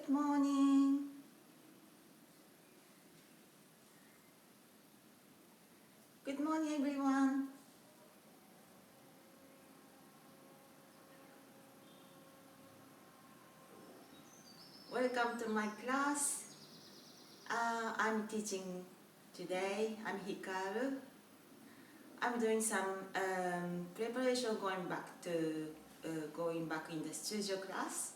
Good morning. Good morning, everyone. Welcome to my class. I'm teaching today. I'm Hikaru. I'm doing some preparation going back in the studio class,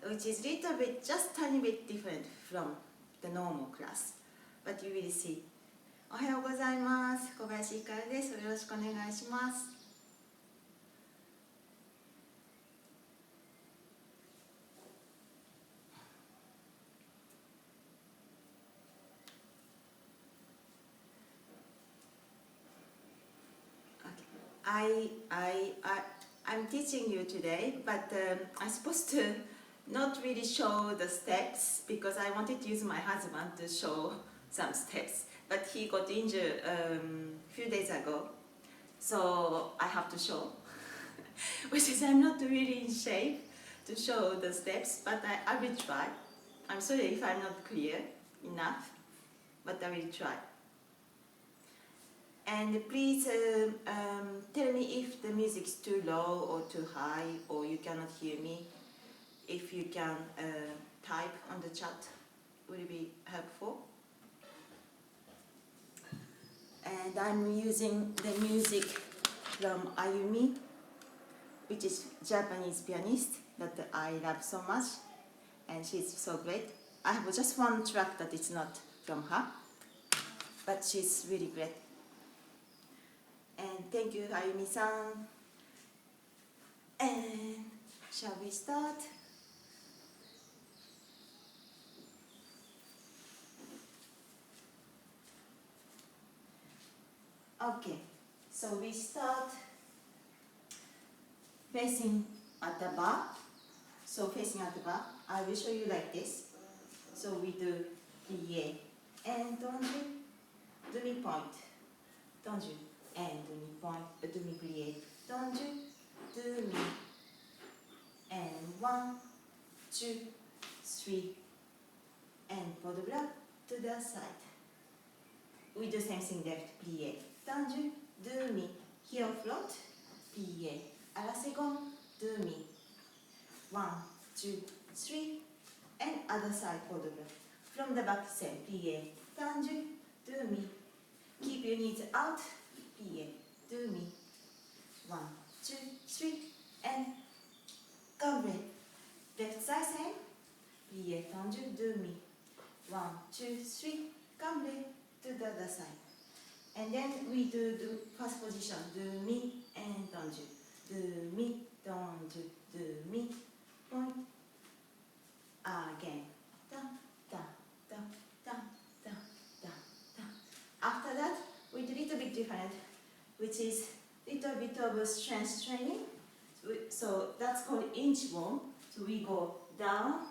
which is little bit, just tiny bit different from the normal class, but you will see. おはようございます。小林ひかるです。よろしくお願いします。I'm teaching you today, but I'm supposed to not really show the steps because I wanted to use my husband to show some steps, but he got injured a few days ago, so I have to show, which is I'm not really in shape to show the steps, but I will try. I'm sorry if I'm not clear enough, but I will try. And please tell me if the music is too low or too high or you cannot hear me. If you can type on the chat, will be helpful. And I'm using the music from Ayumi, which is Japanese pianist that I love so much, and she's so great. I have just one track that is not from her, but she's really great. And thank you, Ayumi-san. And shall we start? Okay, so we start facing at the bar. So facing at the bar, I will show you like this. So we do plie and demi-point, and demi-point, demi-plie, demi, and 1, 2, 3, and pour the blood to the side. We do same thing left, plie, tendu, demi, heel float, plie, à la seconde, demi, 1, 2, 3, and other side pour the blood. From the back, same, plie, tendu, demi, keep your knees out, plie, demi, 1, 2, 3, and cambre. Left side same, plie, tendu, demi, 1, 2, 3, cambre to the other side. And then we do the first position, demi and tendu, demi, tendu, demi, point, again, da, da, da, da, da, da, da. After that, we do a little bit different, which is little bit of strength training. So that's called inchworm. So we go down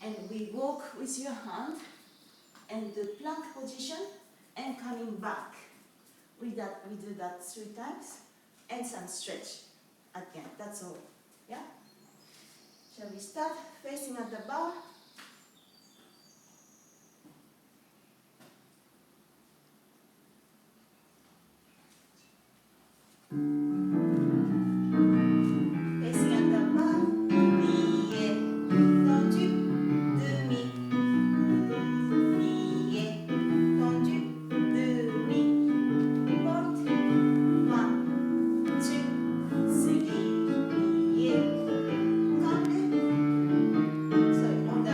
and we walk with your hand and the plank position and coming back. We do that 3 times and some stretch again. That's all. Yeah? Shall we start facing at the bar? Facing at the bar, plie, tendu, demi, plie, tendu, demi, point, 1, 2, 3, plie, cambre. Sorry, on the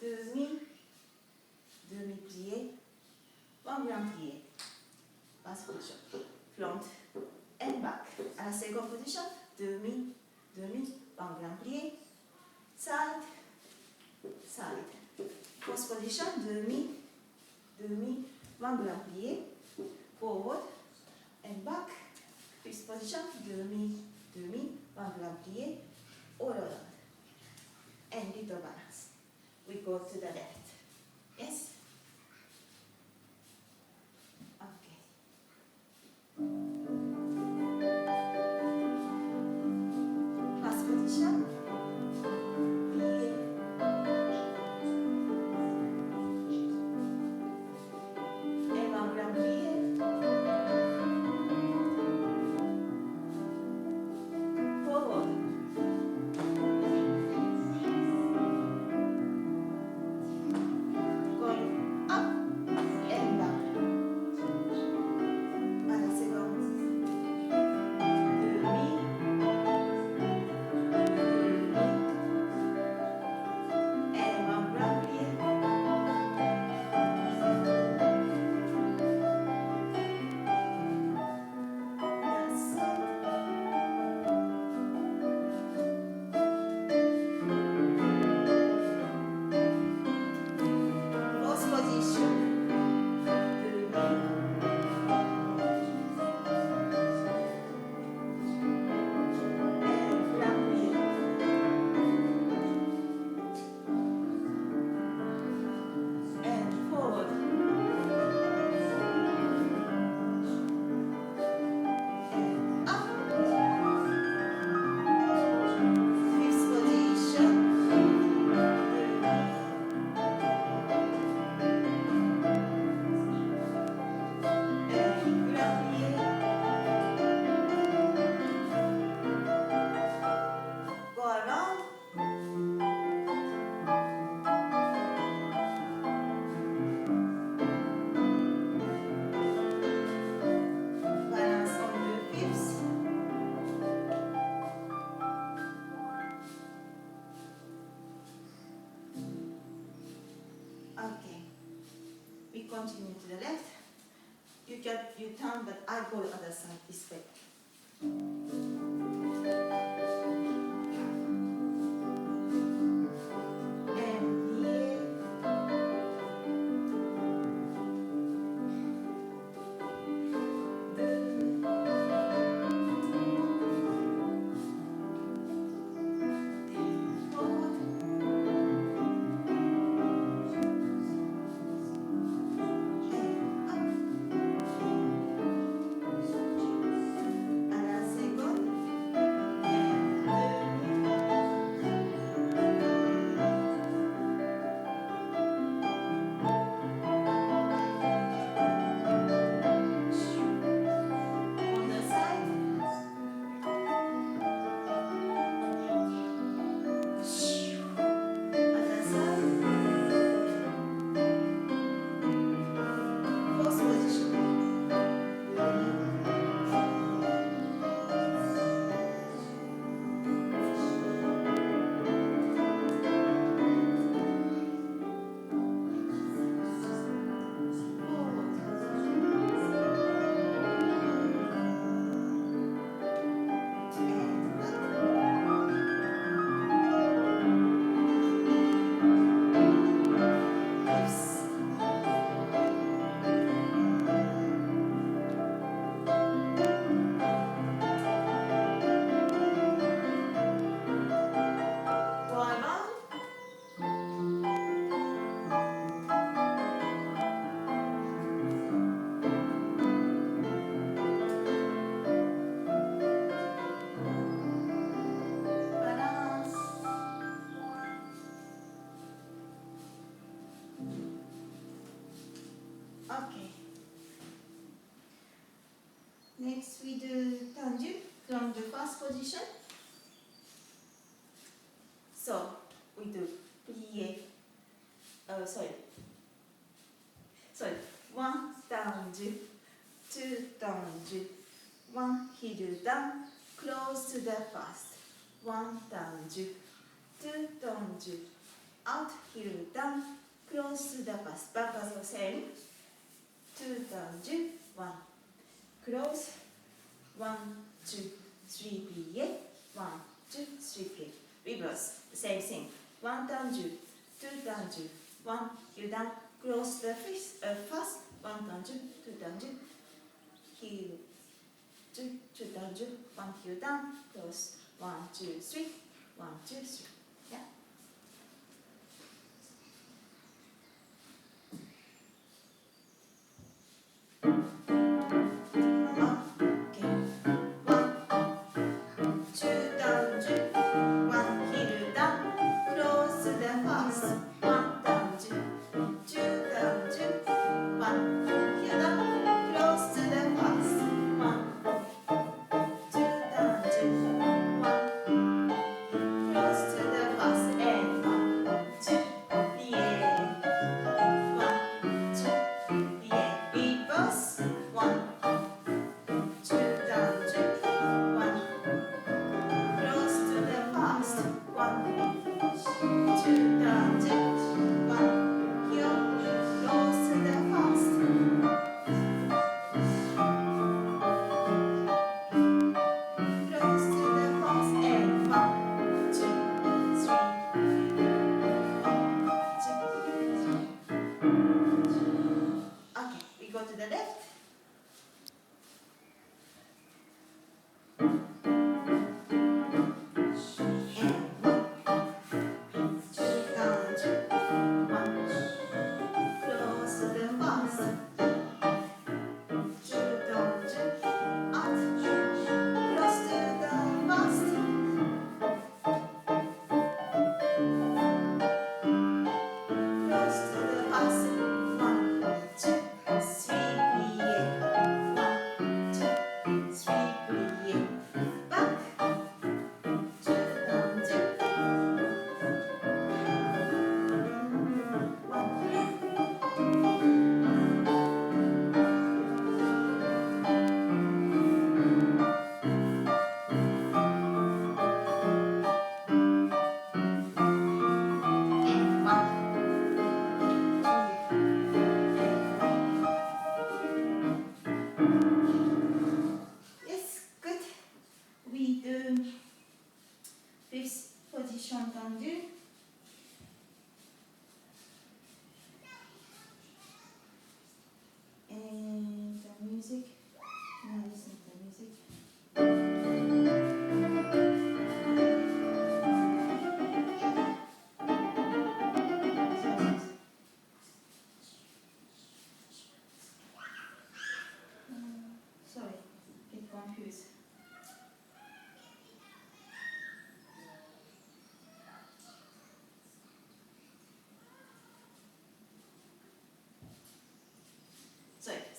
demi plié, one grand plié. First position, front and back. À la seconde position, demi, one grand plié, side, side. Fourth position, demi, one grand plié, forward and back. Fifth position, demi, one grand plié, all around. And little balance. We go to the left. Yes? Okay. First position. Plié. And one grand plié. Forward. Going up and back. À la seconde. Demi. And one grand plié. That's it. Fourth position. Demi. And grand plié. And forward. And up. Fifth position. And grand plié. Go around. Balance on the hips. Okay. We continue to the left. You turn, but I go the other side this way. And here. Forward. And up. À la seconde. On the side. Other side. Fourth position. Balance. Okay. Next we do tendu from the first position. So we do plié. One tendu, two tendu, one heel down, close to the first. One tendu, two tendu, out, heel down, close to the pass, back as the same, 2 down, 2, 1, close, 1, 2, 3 plie, 1, 2, 3 plie, reverse, same thing, 1 down, 2 down, 2, 1, heel down, close the face, fast, 1 down, 2 down, 2, heel, 2 down, 2, 1 heel down, close, 1, 2, 3, 1, 2, 3, yeah.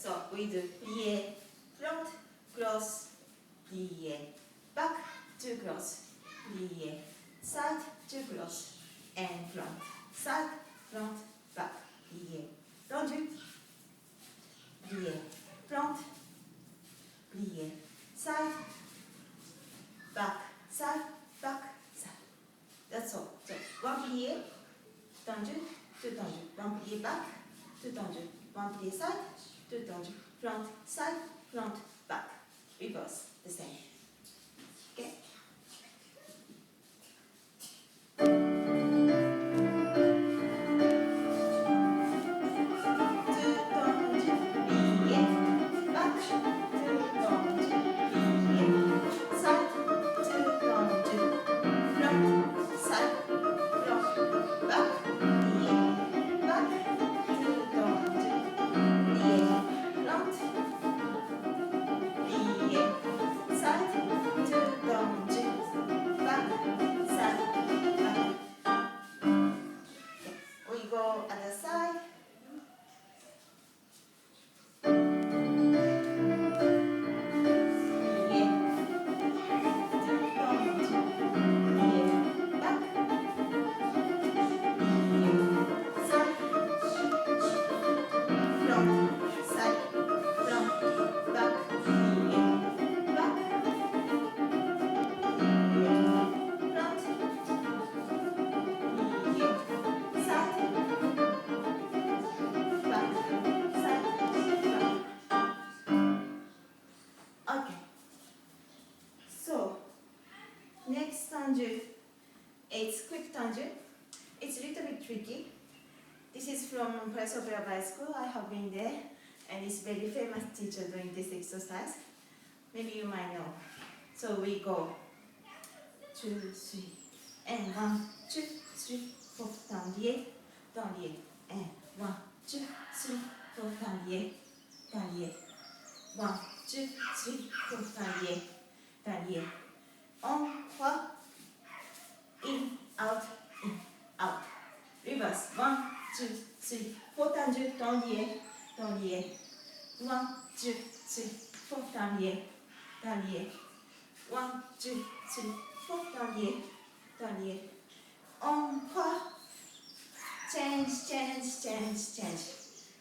So we do plie, front, cross, plie, back, 2 cross, plie, side, 2 cross, and front, side, front, back, plie. Don't you? Plie, front, plie, side, back, side, back, side. That's all. So 1 plie, tendu, 2 tendu, 1 plie back, 2 tendu, 1 plie side, 2 tendu, front, side, front, back, reverse, the same. Okay? tendu. It's quick tendu. It's a little bit tricky. This is from Press Opera Ballet School. I have been there, and it's very famous teacher doing this exercise. Maybe you might know. So we go 2, 3, and 1, 2, 3, 4, tendu, tendu, and 1, 2, 3, 4, tendu, tendu, 1, 2, 3, 4, tendu, tendu. On, 3, in, out, in, out. Reverse. 1, 2, 3, 4, tendu, tendu, tendu. 1, 2, 3, 4, tendu, tendu. 1, 2, 3, 4, tendu, tendu. On, 3. Change, change, change, change.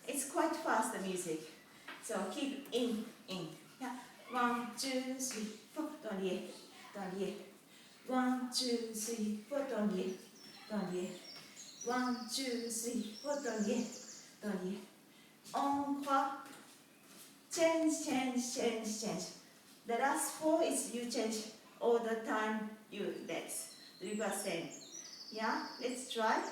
It's quite fast, the music. So keep in. Yeah. 1, 2, 3, 4, tendu, tendu. 1, 2, 3, 4, tendu, tendu. 1, 2, 3, 4, tendu, tendu. On, 3. Change, change, change, change. The last 4 is you change all the time your legs. Reverse same. Yeah, let's try.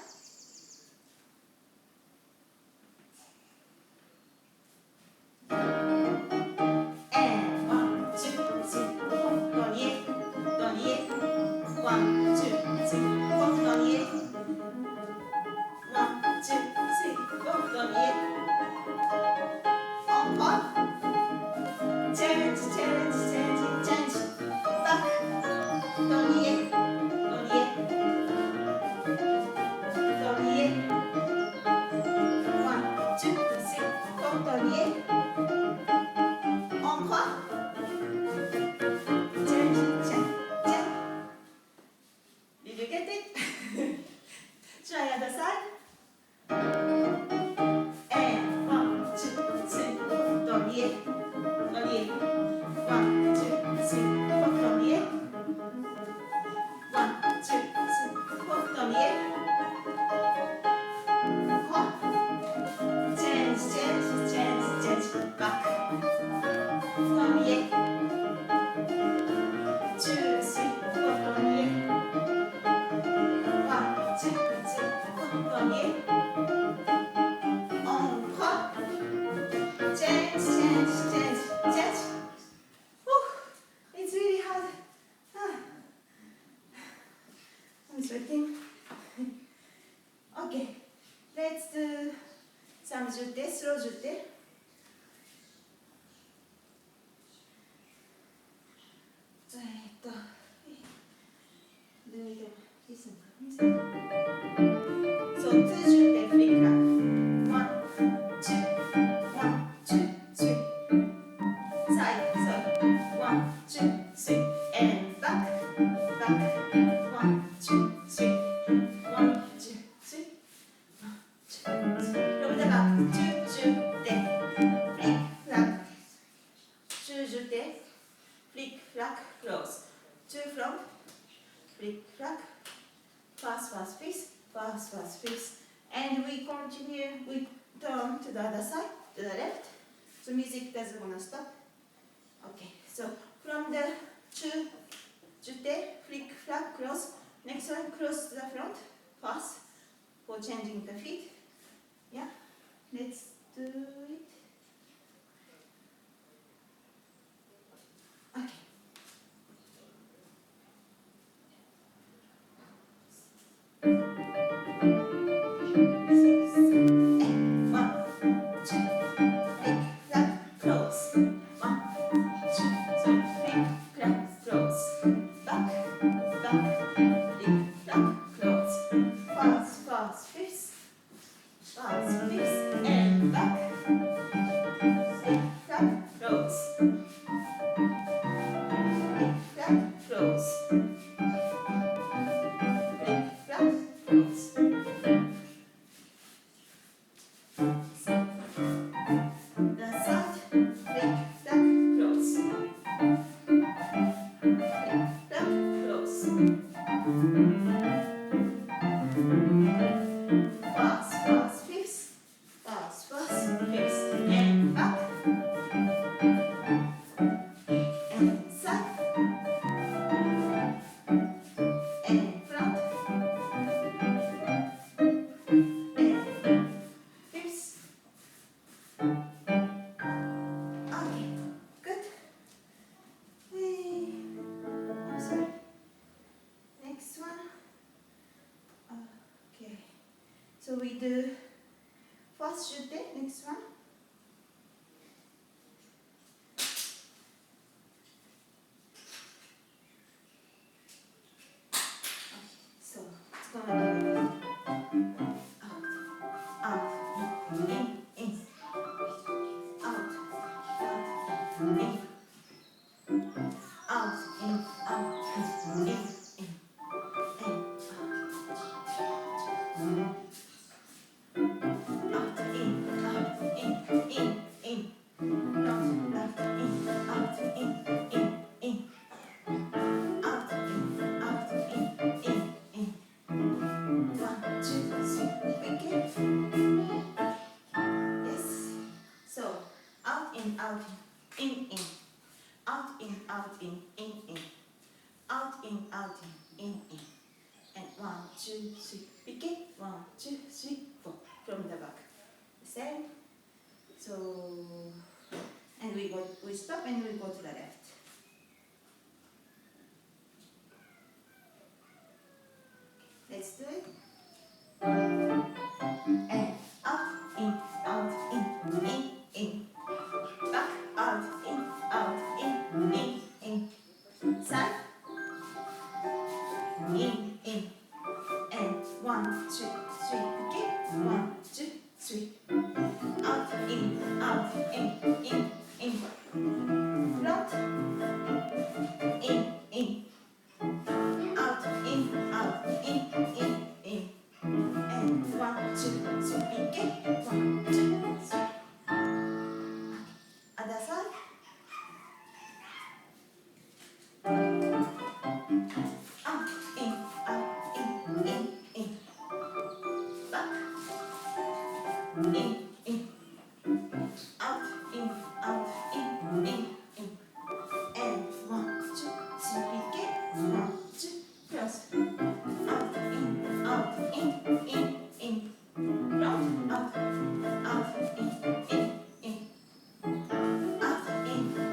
And 1, 2, 3, 4, tendu, tendu. 1, 2, 3, 4, tendu. 1, 2, 3, 4, tendu. Encore. Change, change, change, change. Back. Tendu, tendu. Tendu. 1, 2, 3, 4, tendu. Encore. Change, change, change. Did you get it? Try other side. And 1, 2, 3, 4, tendu, tendu. 1, 2, 3, 4, tendu. 1, 2, 3, 4, tendu. Encore. Change, change, change, change. Back. Tendu. 2, 3, 4, tendu. 1, 2, 3, 4, tendu. Encore. Change, change, change, change. Whew. It's really hard. Ah. I'm sweating. Okay. Let's do some jeté, slow jeté. Listen. So 2 jeté, flick back. 1, 2, 1, 2, 3. Side, side. 1, 2, 3, and back, back. 1, 2, 3. 1, 2, 3. 1, 2, 3. From the back, 2 jeté, flick, flack. 2 jeté, flick, flack, close. 2 front, flick, flack. Fast, fast, fist, fast, fast, fist. And we continue, we turn to the other side, to the left. So music doesn't want to stop. Okay, so from the 2 jeté, flick, flack, cross. Next one, cross to the front, fast, for changing the feet. Yeah, let's do it. Okay. And 1, 2, flick, flack, close. 1, 2, 3, flick, flack, close. Back, back, flick, flack, close. Fast, fast, fist, and back. Flick, flack, close. Flick, flack, close. Flick, flack, close. The side, flick, flack, close. Flick, flack, close. Fast, fast, fist. So we do first chute, next one. So it's gonna be out, in, out, in, out, in, and 1, 2, 3, begin. 1, 2, 3, 4 from the back. Same. So, and we stop and we go to the left. Let's do it. And up, in, out, in, back, out, in, side, in, and 1, 2, 3, begin. 1, 2, 3, out, in, front, in, out, in, and 1, 2, 3, begin. 1, 2, 3. Other side. Out, in, back, in, out, in, and 1, 2, 3, begin. 1, 2, cross, out, in, round, out, in,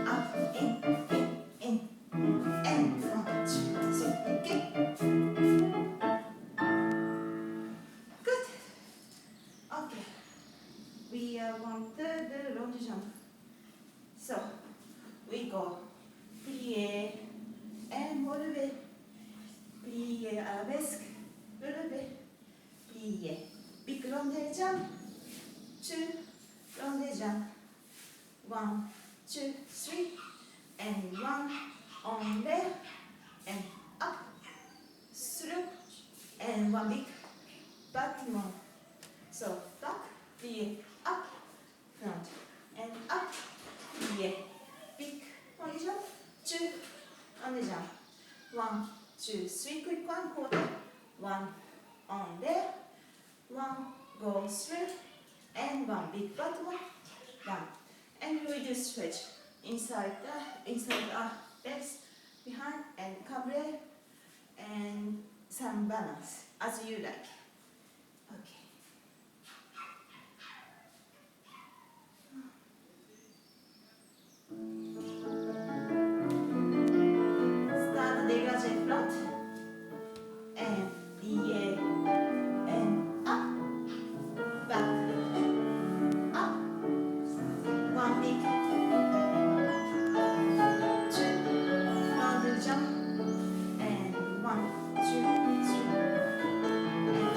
out, in, and 1, 2, 3, begin. Good. Okay. We are going to do long jump. So we go plié and relevé, plié arabesque, relevé, plié. Big rondé jump, 2 rondé jump, 1, 2, 3, and 1 on there and up, through, and 1 big battement. So back, plié, up, front, and up, plié, big on the jump, 2 on the jump, 1, 2, 3, quick one, quarter, 1 on there, 1 goes through, and 1 big battement, 1. And we do stretch inside our legs, behind, and cabré, and some balance, as you like. Okay. Start dégagé front, and plié, and up, back, up, 1 big, 2, on the jump, and 1, 2, 3, and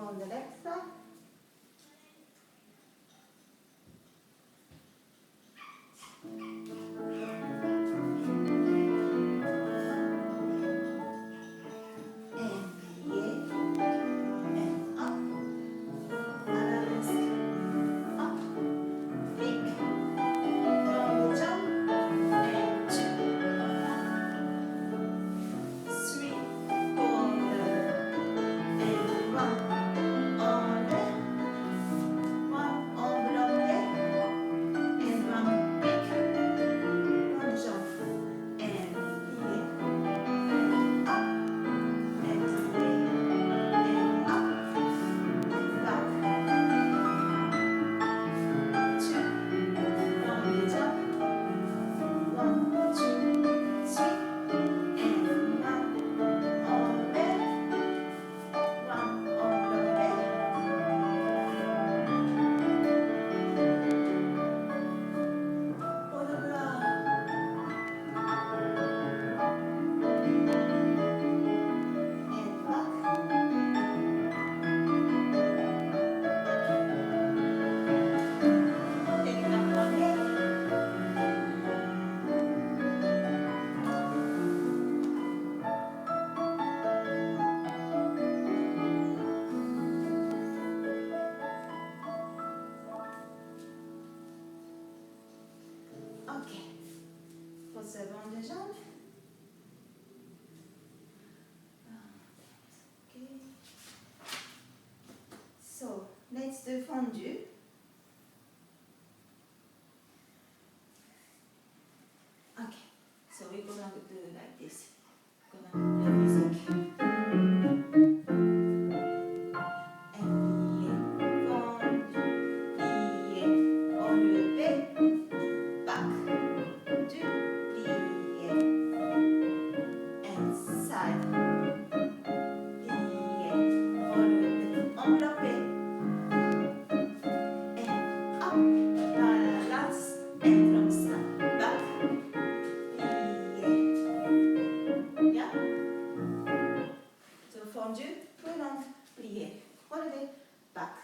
on the left side. Ok. Pose avant les jambes. Okay. So let's do fondue. Okay. So we're gonna do like this. Gonna play music. Fondue, prolonge, plié, relevé, back,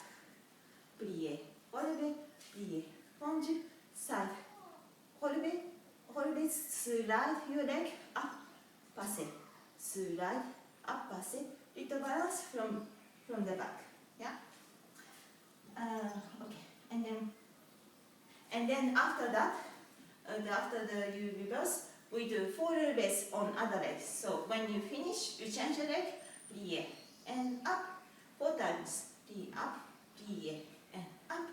plié, relevé, plié, fondue, side, relevé, relevé, slide your leg, up, passer, slide, up, passer, little balance from the back, yeah? Okay, and then after that, after you reverse, we do 4 reverse on other legs. So when you finish, you change the leg, plié, and up, 4 times, plie, up, plié, and up,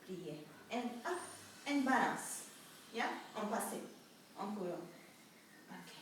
plié, and up, and balance. Yeah, on passé, on coulant. Okay.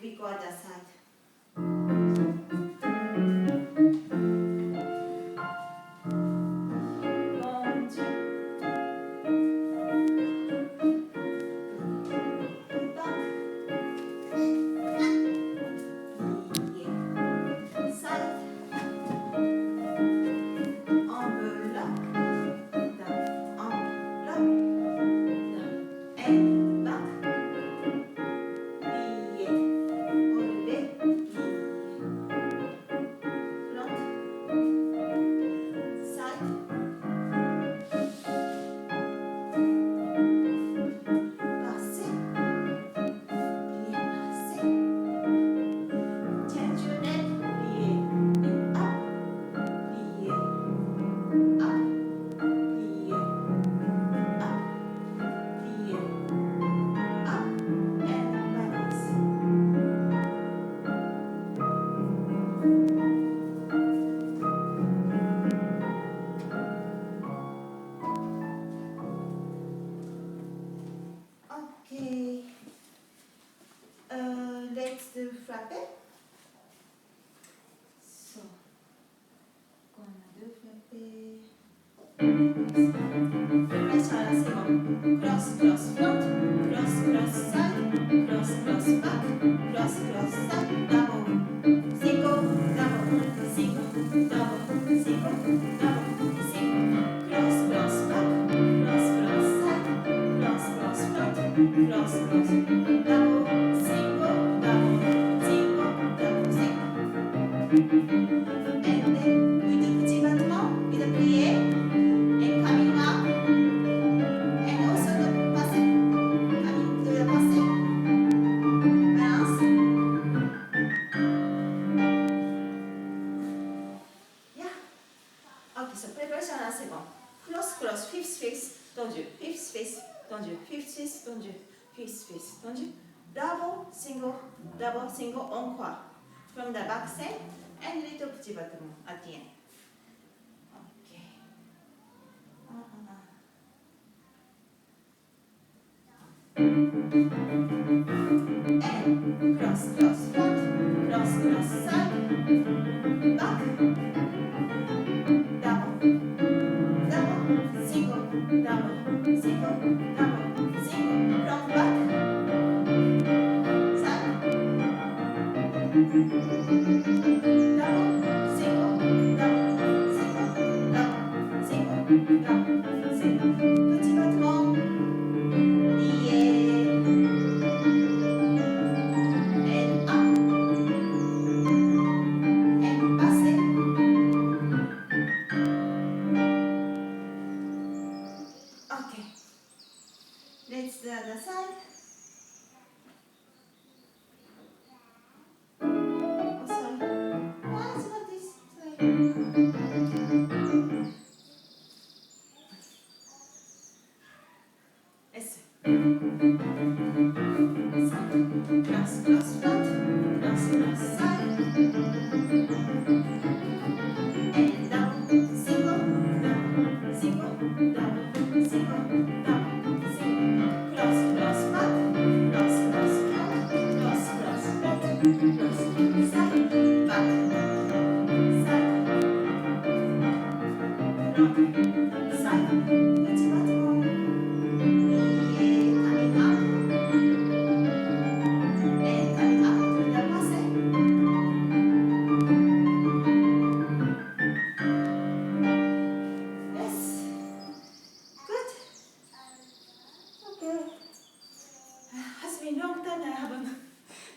We go other side. let's do frappe. So, gonna do frappe. Preparation à la seconde. Cross, cross front, cross, cross side, cross, cross back, cross, cross side, double, single, double, single, double, single, double, single, cross, cross back, cross, cross side, cross, cross front, cross, cross, double, single, double, single, double, single. And then we do petit battement with a plié and coming up, and also the passé, coming to the passé, balance. Yeah. Okay, so preparation à la seconde. Cross, cross, fifth space, tendu, fifth space, tendu, fifth space, tendu, fifth space, tendu. Double, single, encore. From the back side, and little petit battement at the end. Okay. And cross, cross front, cross, cross side, back, double, double, single, double, single, double, single, from back, side, double, single, double, single, double, single, double, single, petit battement, lié, and up, and passé. Okay, let's do the other side. Oh, sorry. Why is not this? Sorry. Yes. Cross, cross front, cross, cross side, and double, single, double, single, double, single, double, single, cross, cross back, cross, cross front, cross, cross front, cross, side, back, side, front, side, petit battement, plié, coming up, and coming up to the passé. Yes, good. Okay. Has been a long time I haven't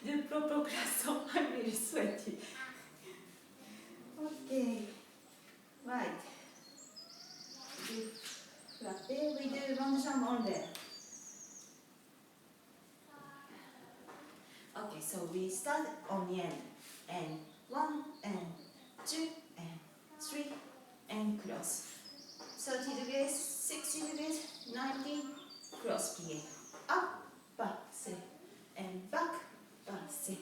do proper class, so I'm really sweaty. Okay, right. Do frappe, we do long jump on there. Okay, so we start on the end, and 1 and 2 and 3 and cross. 30 degrees, 60 degrees, 90, cross plie. Up, passe, and back, passe,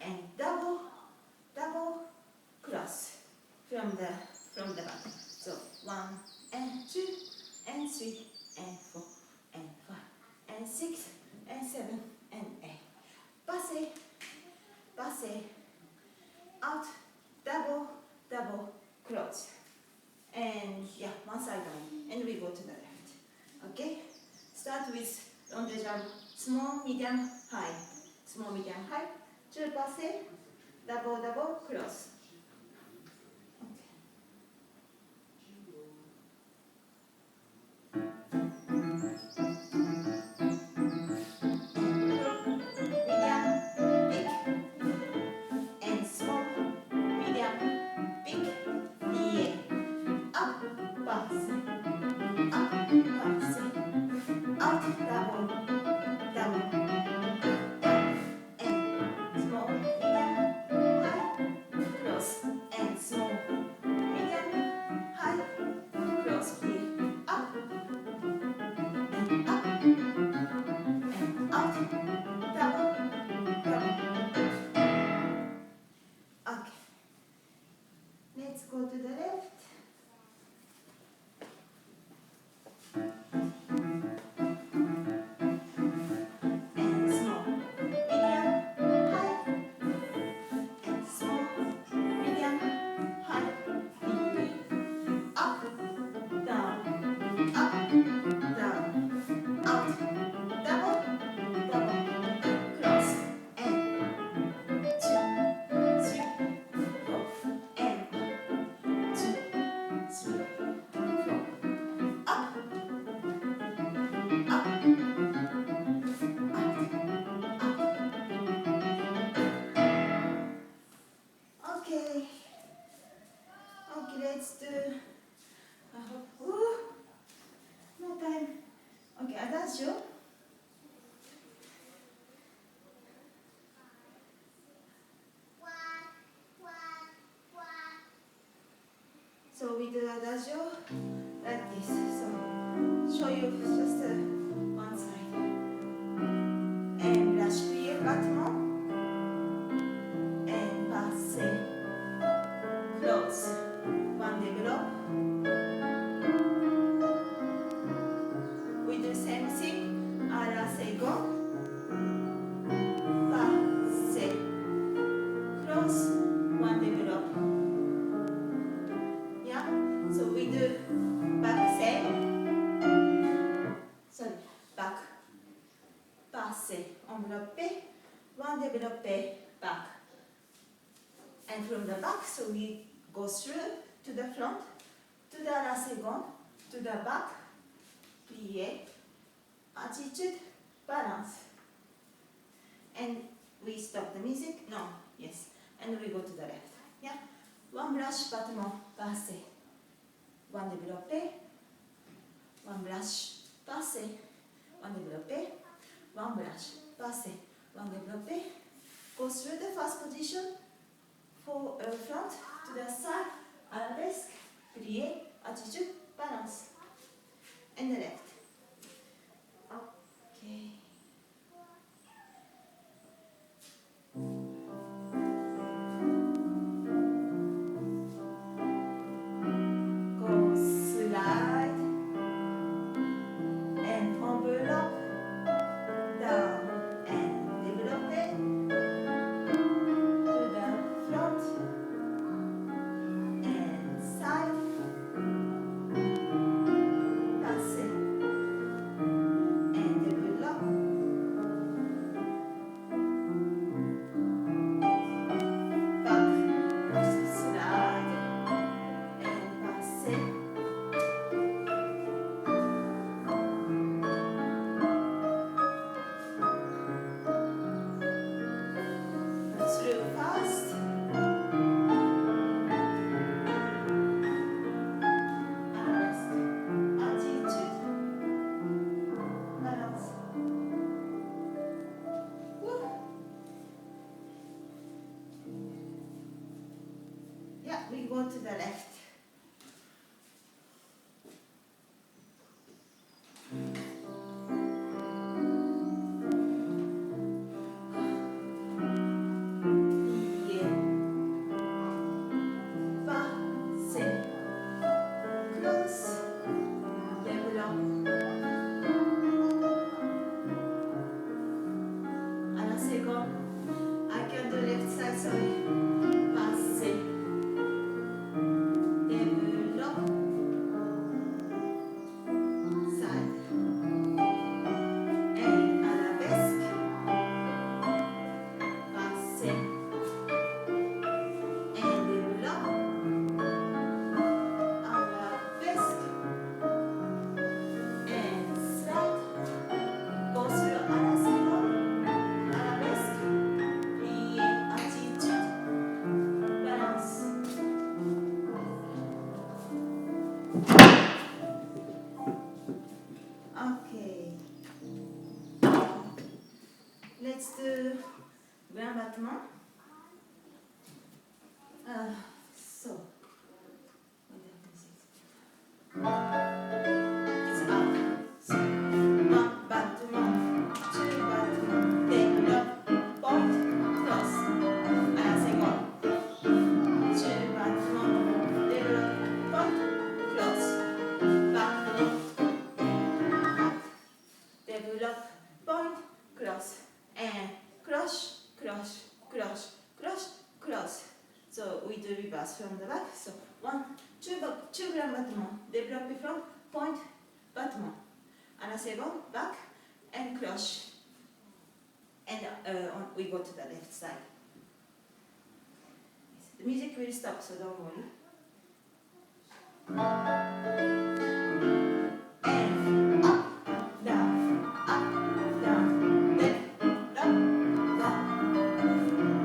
and double, double, cross from the back. So 1 and 2 and 3 and 4 and 5 and 6 and 7 and 8. Passe, passe, out, double, double, cross. And yeah, one side only, and we go to the left. Okay? Start with rond de jambe, small, medium, high. Small, medium, high. 2 passe, double, double, cross. we do adagio like this. So show you just one side. And brush plie battement. And passe. Close. One develop. We do same thing à la seconde. Passe. Close. One develop. Yeah. So we do back same. Sorry. Back. Passe. Enveloppe. One developpe. Back. And from the back, so we go through to the front, to the la seconde, to the back, plie, attitude, balance. And we stop the music, no, yes. And we go to the left, yeah. One brush, battement, passe. One développé, one brush, passe. One développé, one brush, passe. One développé. Go through the first position, for front, to the side, arabesque, plie, attitude, balance. And the left. Okay. Go slide and envelope down and develop it to the front and side. Passe and develop. Back, slide and passe. Through fast. Arrest. Attitude. Balance. Woo. Yeah, we go to the left. Plie. Passe. Close. Develop. À la seconde. I can do left side, sorry. Passe. Develop. Side. And arabesque. Passe. And develop. Arabesque. And slide. Go through à la seconde. Arabesque. Plie. Attitude. Balance. Okay. Let's do grand battement. So, what happens is it's up. So, one battement, two battement, develop, point, cross. À la seconde. Two battement, develop, point, cross. Back, develop, point, cross. And cross, cross, cross, cross, cross. So we do reverse from the back. So one, two grand battement, develop front, point, battement. À la seconde, back and cross. And we go to the left side. The music will stop, so don't worry. And up, down, left, down,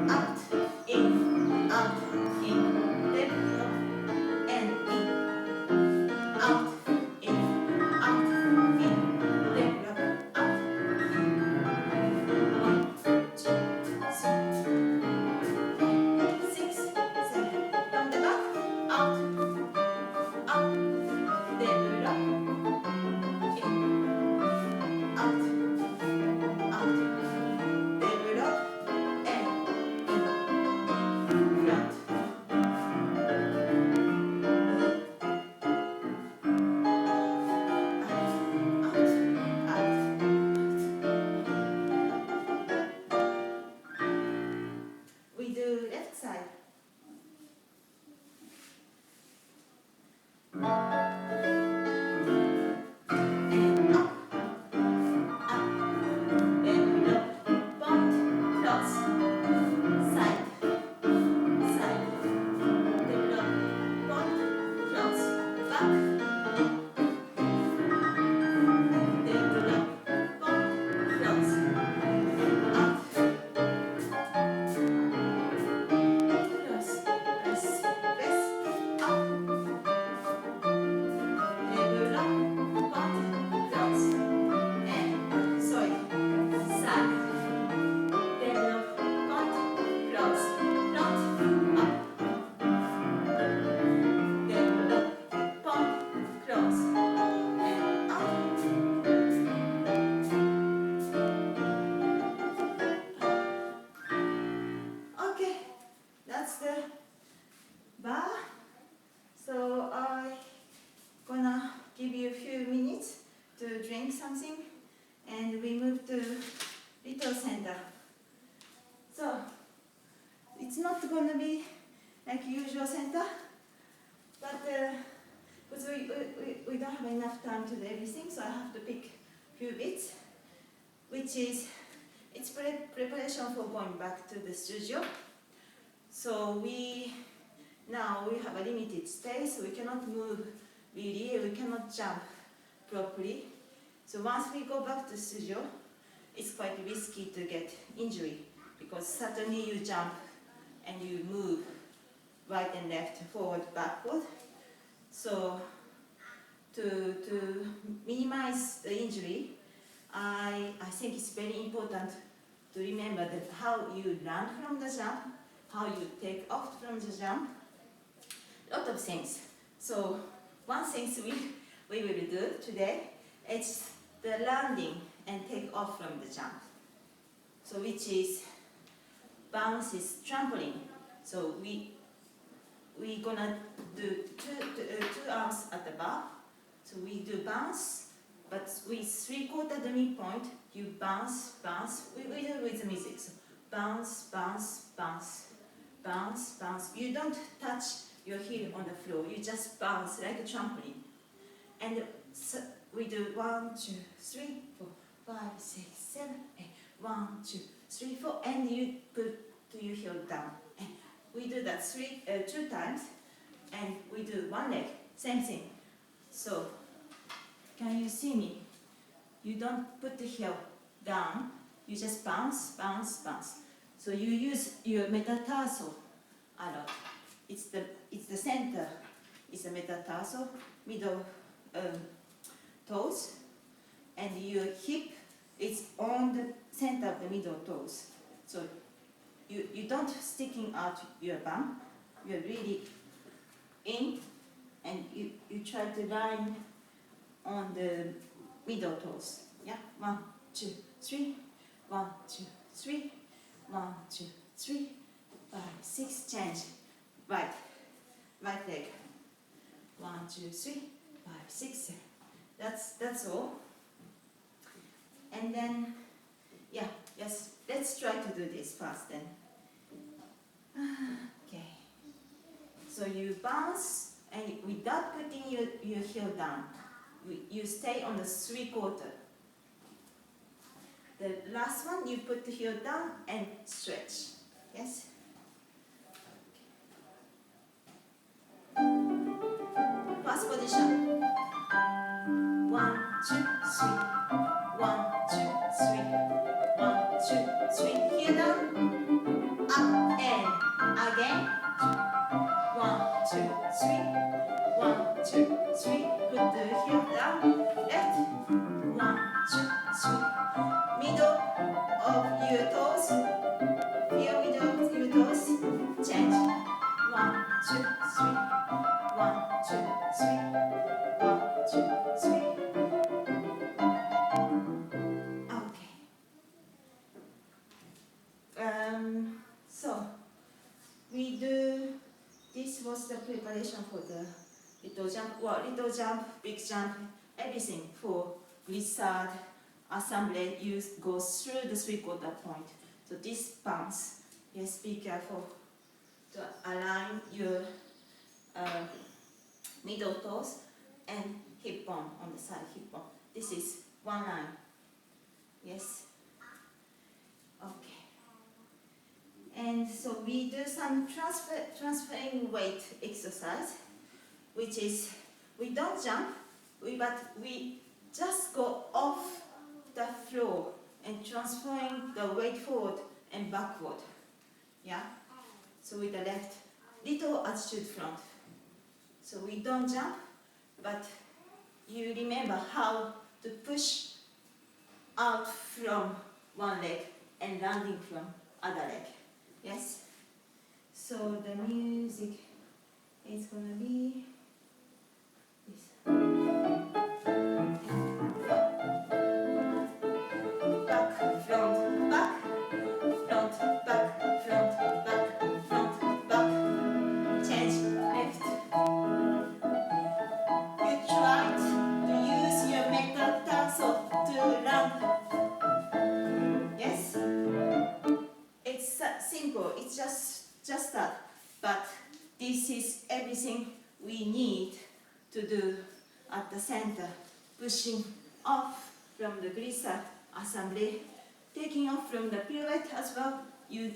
out, in, left, up, and in, out, in, left, up. 1, 2, 3, 4, 5, 6, 7. From the back, out. not going to be like usual center, but because we don't have enough time to do everything, so I have to pick few bits, which is, it's preparation for going back to the studio. So now we have a limited space, so we cannot move really, we cannot jump properly. So once we go back to studio, it's quite risky to get injury, because suddenly you jump and you move right and left, forward, backward. So to minimize the injury, I think it's very important to remember that how you land from the jump, how you take off from the jump, lot of things. So one thing we will do today is the landing and take off from the jump. So which is bounce is trampoline. So we gonna do two arms at the bar. So we do bounce, but with 3/4 the midpoint, you bounce, bounce. We do with the music. So bounce, bounce, bounce, bounce, bounce. You don't touch your heel on the floor. You just bounce like a trampoline. And so we do 1, 2, 3, 4, 5, 6, 7, 8. 1, 2, 3, 4, and you put your heel down. And we do that 2 times, and we do one leg, same thing. So, can you see me? You don't put the heel down, you just bounce, bounce, bounce. So you use your metatarsal a lot. It's the center, it's the metatarsal, middle toes, and your hip is on the center of the middle toes. So you don't sticking out your bum, you're really in, and you try to line on the middle toes. Yeah, 1, 2, 3, 1, 2, 3, 1, 2, 3, 5, 6, change. Right leg. 1, 2, 3, 5, 6, 7. That's all. And then, yeah, yes, let's try to do this first then. Okay. So you bounce, and without putting your heel down, you stay on the 3/4. The last one, you put the heel down and stretch. Yes? First position. 1, 2, 3. 1, 2, 3. 1, 2, 3. Heel down. Up and again. 1, 2, 3. 1, 2, 3. Put the heel down. Left. 1, 2, 3. Middle of your toes. Feel middle of your toes. Change. 1, 2, 3. 1, 2, 3. 1, 2, 3. Okay. So we do. This was the preparation for the little jump. Well, little jump, big jump, everything for glissade, assembly. You go through the 3/4 point. So this bounce. Yes, be careful to align your middle toes and hip bone on the side, hip bone. This is one line. Yes. Okay. And so we do some transferring weight exercise, which is we don't jump, but we just go off the floor and transferring the weight forward and backward. Yeah. So with the left, little attitude front. So we don't jump, but you remember how to push out from one leg and landing from other leg. Yes? So the music is gonna be this. Back, front, back, front, back, front, back, front, back. Change, left. You try to use your metatarsal to land. Yes? It's simple. It's just just that. But this is everything we need to do at the center. Pushing off from the glissade assembly, taking off from the pirouette as well. You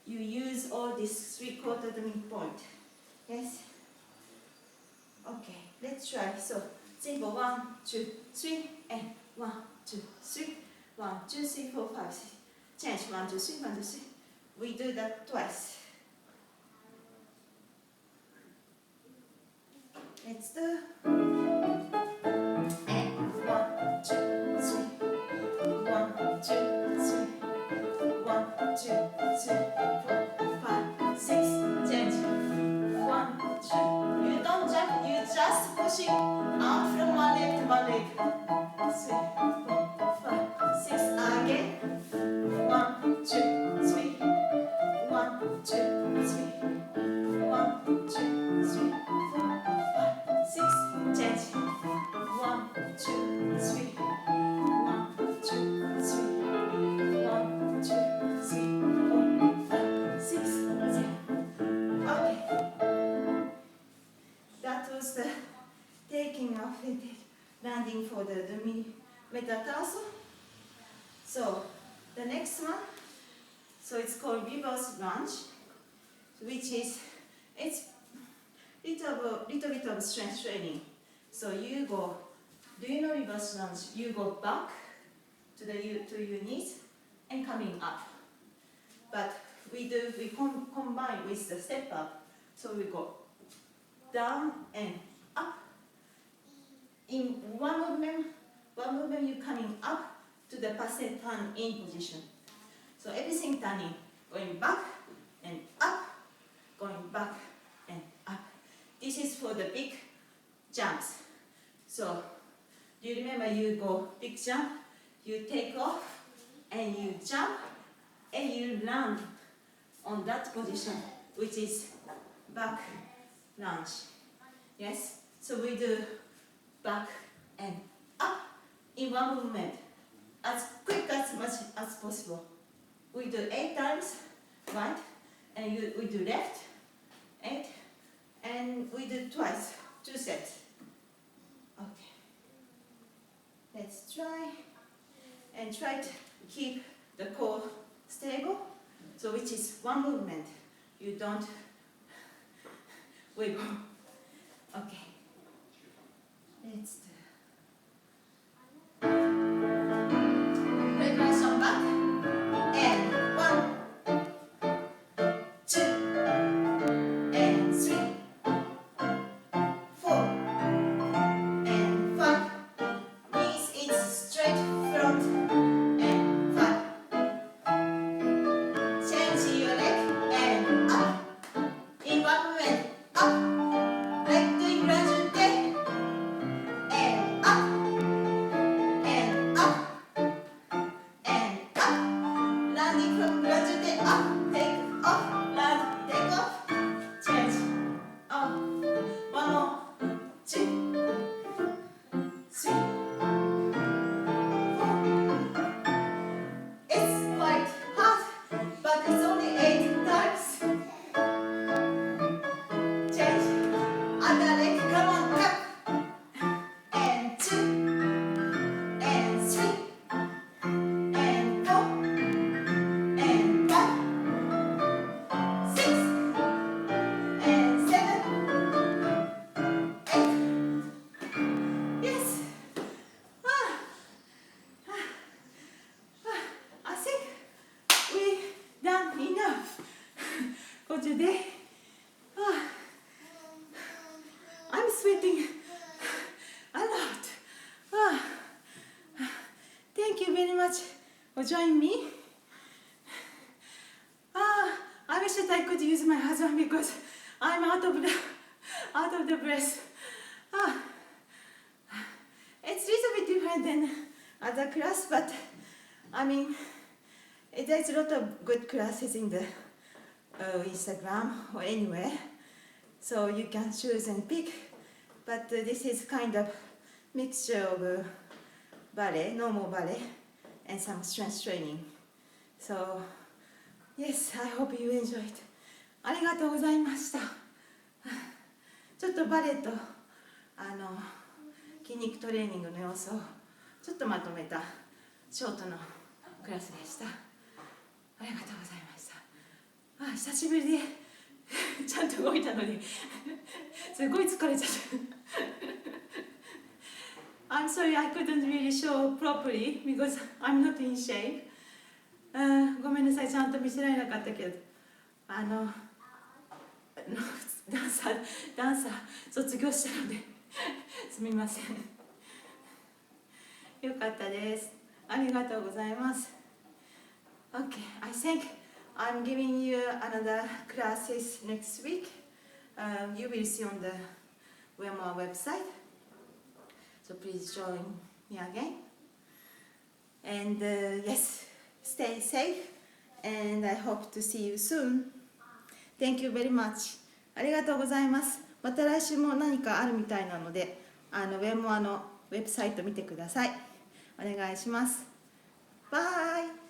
use all this 3/4 the midpoint. Yes? Okay, let's try. So, simple 1, 2, 3, and 1, 2, 3, 1, 2, 3, 4, 5, 6. Change 1, 2, 3, 1, 2, 3. We do that twice. Let's do. And 1, 2, 3. 1, 2, 3. 1, 2, 3, 4, 5, 6. Change. 1, 2. You don't jump, you just pushing out from one leg to one leg. 3, 4, 5, 6. Again. 1, 2, 3. 1, 2, 3. 1, 2, 3, 4, 5, 6. Change. 1, 2, 3. 1, 2, 3. 1, 2, 3, 4, 5, 6, 7. Okay. That was the taking off and landing for the metatarsal. So the next one, so it's called reverse lunge, which is, it's little bit of strength training. So you go, do you know reverse lunge? You go back to your knees and coming up. But we combine with the step up. So we go down and up. In one movement you're coming up to the passé turn in position. So everything turning, going back and up, going back and up. This is for the big jumps. So do you remember you go big jump, you take off and you jump and you land on that position, which is back lunge. Yes? So we do back and up in one movement, as quick as much as possible. We do 8 times, right? And we do left, 8, and we do twice, 2 sets. Okay. Let's try, and try to keep the core stable. So which is one movement. You don't wiggle. Okay. Let's do. Reversion back. And 1, 2, and 3, 4, and 5. Knees is straight front and 5. Change your leg and up. In one movement, up. Like doing rajute. And up. And up. And up. Landing from rajute up. Take off. Land. Take off. Change. Up. One more. 2, 3, 4. It's quite hard, but it's only 8 times. Change. Other leg, come on, up. And 2, and 3, and 4, and 5, 6, and 7, 8. Yes. Ah. I think we've done enough for today. Ah. I'm sweating a lot. Ah. Thank you very much for joining me. I wish that I could use my husband because I'm out of the breath. It's a little bit different than other class, but I mean, there's a lot of good classes in the Instagram or anywhere, so you can choose and pick. But this is kind of mixture of ballet, normal ballet, and some strength training. So yes, I hope you enjoyed. ありがとうございました。ちょっとバレエと筋肉トレーニングの様子をちょっとまとめたショートのクラスでした。ありがとうございました。久しぶりでちゃんと動いたのにすごい疲れちゃった。I'm sorry I couldn't really show properly because I'm not in shape. ごめんなさい、ちゃんと見せられなかったけど、ダンサー卒業したのですみません。よかったです。ありがとうございます。Okay, I think I'm giving you another classes next week. You will see on the wearmoich website. So please join me again. And yes, stay safe. And I hope to see you soon. Thank you very much. ありがとうございます。また来週も何かあるみたいなので、ウェモアのウェブサイト見てください。お願いします。バイ。